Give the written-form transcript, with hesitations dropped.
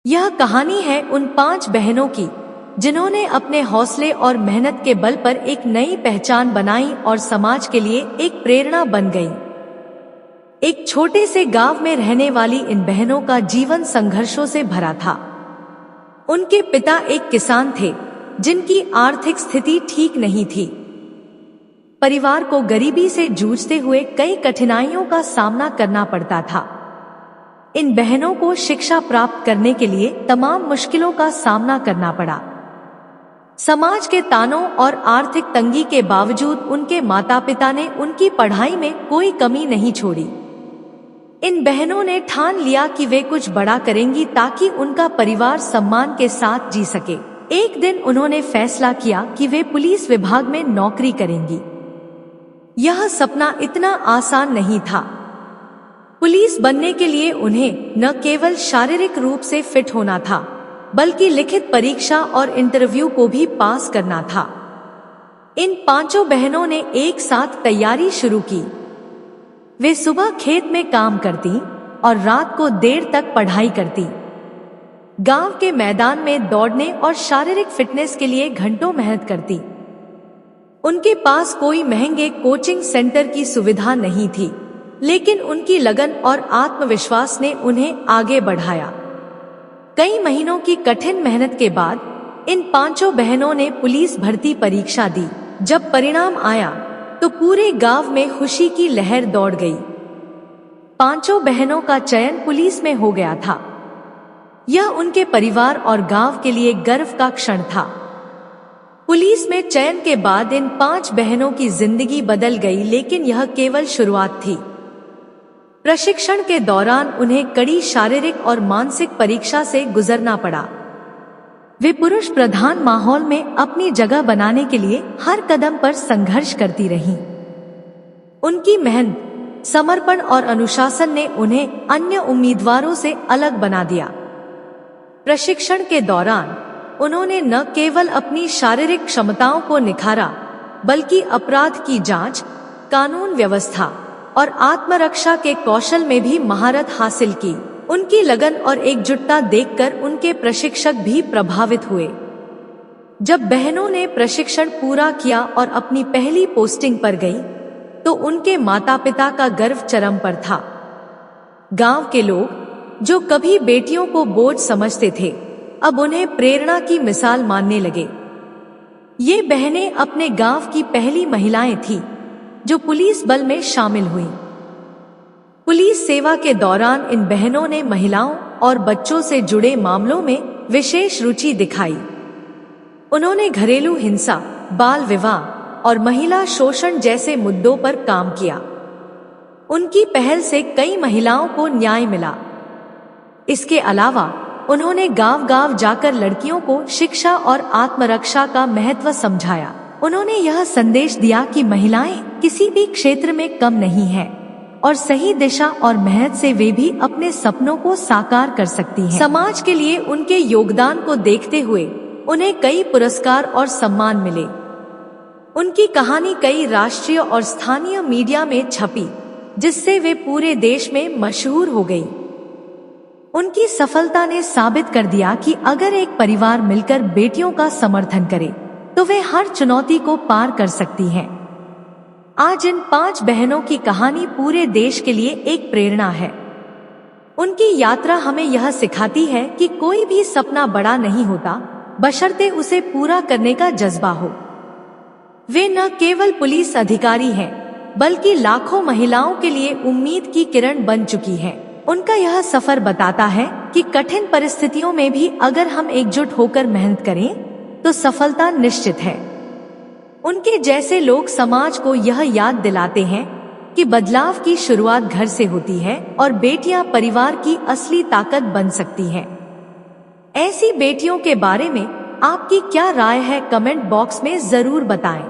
यह कहानी है उन 5 बहनों की जिन्होंने अपने हौसले और मेहनत के बल पर एक नई पहचान बनाई और समाज के लिए एक प्रेरणा बन गई। एक छोटे से गांव में रहने वाली इन बहनों का जीवन संघर्षों से भरा था। उनके पिता एक किसान थे जिनकी आर्थिक स्थिति ठीक नहीं थी। परिवार को गरीबी से जूझते हुए कई कठिनाइयों का सामना करना पड़ता था। इन बहनों को शिक्षा प्राप्त करने के लिए तमाम मुश्किलों का सामना करना पड़ा। समाज के तानों और आर्थिक तंगी के बावजूद उनके माता पिता ने उनकी पढ़ाई में कोई कमी नहीं छोड़ी। इन बहनों ने ठान लिया कि वे कुछ बड़ा करेंगी ताकि उनका परिवार सम्मान के साथ जी सके। एक दिन उन्होंने फैसला किया कि वे पुलिस विभाग में नौकरी करेंगी। यह सपना इतना आसान नहीं था। पुलिस बनने के लिए उन्हें न केवल शारीरिक रूप से फिट होना था, बल्कि लिखित परीक्षा और इंटरव्यू को भी पास करना था। इन 5 बहनों ने एक साथ तैयारी शुरू की। वे सुबह खेत में काम करती और रात को देर तक पढ़ाई करती। गांव के मैदान में दौड़ने और शारीरिक फिटनेस के लिए घंटों मेहनत करती। उनके पास कोई महंगे कोचिंग सेंटर की सुविधा नहीं थी, लेकिन उनकी लगन और आत्मविश्वास ने उन्हें आगे बढ़ाया। कई महीनों की कठिन मेहनत के बाद इन 5 बहनों ने पुलिस भर्ती परीक्षा दी। जब परिणाम आया तो पूरे गांव में खुशी की लहर दौड़ गई। 5 बहनों का चयन पुलिस में हो गया था। यह उनके परिवार और गांव के लिए गर्व का क्षण था। पुलिस में चयन के बाद इन 5 बहनों की जिंदगी बदल गई, लेकिन यह केवल शुरुआत थी। प्रशिक्षण के दौरान उन्हें कड़ी शारीरिक और मानसिक परीक्षा से गुजरना पड़ा। वे पुरुष प्रधान माहौल में अपनी जगह बनाने के लिए हर कदम पर संघर्ष करती रहीं। उनकी मेहनत, समर्पण और अनुशासन ने उन्हें अन्य उम्मीदवारों से अलग बना दिया। प्रशिक्षण के दौरान उन्होंने न केवल अपनी शारीरिक क्षमताओं को निखारा, बल्कि अपराध की जांच, कानून व्यवस्था और आत्मरक्षा के कौशल में भी महारत हासिल की। उनकी लगन और एकजुटता देखकर उनके प्रशिक्षक भी प्रभावित हुए। जब बहनों ने प्रशिक्षण पूरा किया और अपनी पहली पोस्टिंग पर गई, तो उनके माता पिता का गर्व चरम पर था। गांव के लोग जो कभी बेटियों को बोझ समझते थे, अब उन्हें प्रेरणा की मिसाल मानने लगे। ये बहनें अपने गांव की पहली महिलाएं थीं जो पुलिस बल में शामिल हुई। पुलिस सेवा के दौरान इन बहनों ने महिलाओं और बच्चों से जुड़े मामलों में विशेष रुचि दिखाई। उन्होंने घरेलू हिंसा, बाल विवाह और महिला शोषण जैसे मुद्दों पर काम किया। उनकी पहल से कई महिलाओं को न्याय मिला। इसके अलावा उन्होंने गांव-गांव जाकर लड़कियों को शिक्षा और आत्मरक्षा का महत्व समझाया। उन्होंने यह संदेश दिया कि महिलाएं किसी भी क्षेत्र में कम नहीं हैं और सही दिशा और मेहनत से वे भी अपने सपनों को साकार कर सकती हैं। समाज के लिए उनके योगदान को देखते हुए उन्हें कई पुरस्कार और सम्मान मिले। उनकी कहानी कई राष्ट्रीय और स्थानीय मीडिया में छपी, जिससे वे पूरे देश में मशहूर हो गई। उनकी सफलता ने साबित कर दिया कि अगर एक परिवार मिलकर बेटियों का समर्थन करे तो वे हर चुनौती को पार कर सकती हैं। आज इन 5 बहनों की कहानी पूरे देश के लिए एक प्रेरणा है। उनकी यात्रा हमें यह सिखाती है कि कोई भी सपना बड़ा नहीं होता, बशर्ते उसे पूरा करने का जज्बा हो। वे न केवल पुलिस अधिकारी हैं, बल्कि लाखों महिलाओं के लिए उम्मीद की किरण बन चुकी हैं। उनका यह सफर बताता है कि कठिन परिस्थितियों में भी अगर हम एकजुट होकर मेहनत करें तो सफलता निश्चित है। उनके जैसे लोग समाज को यह याद दिलाते हैं कि बदलाव की शुरुआत घर से होती है और बेटियां परिवार की असली ताकत बन सकती हैं। ऐसी बेटियों के बारे में आपकी क्या राय है, कमेंट बॉक्स में जरूर बताएं।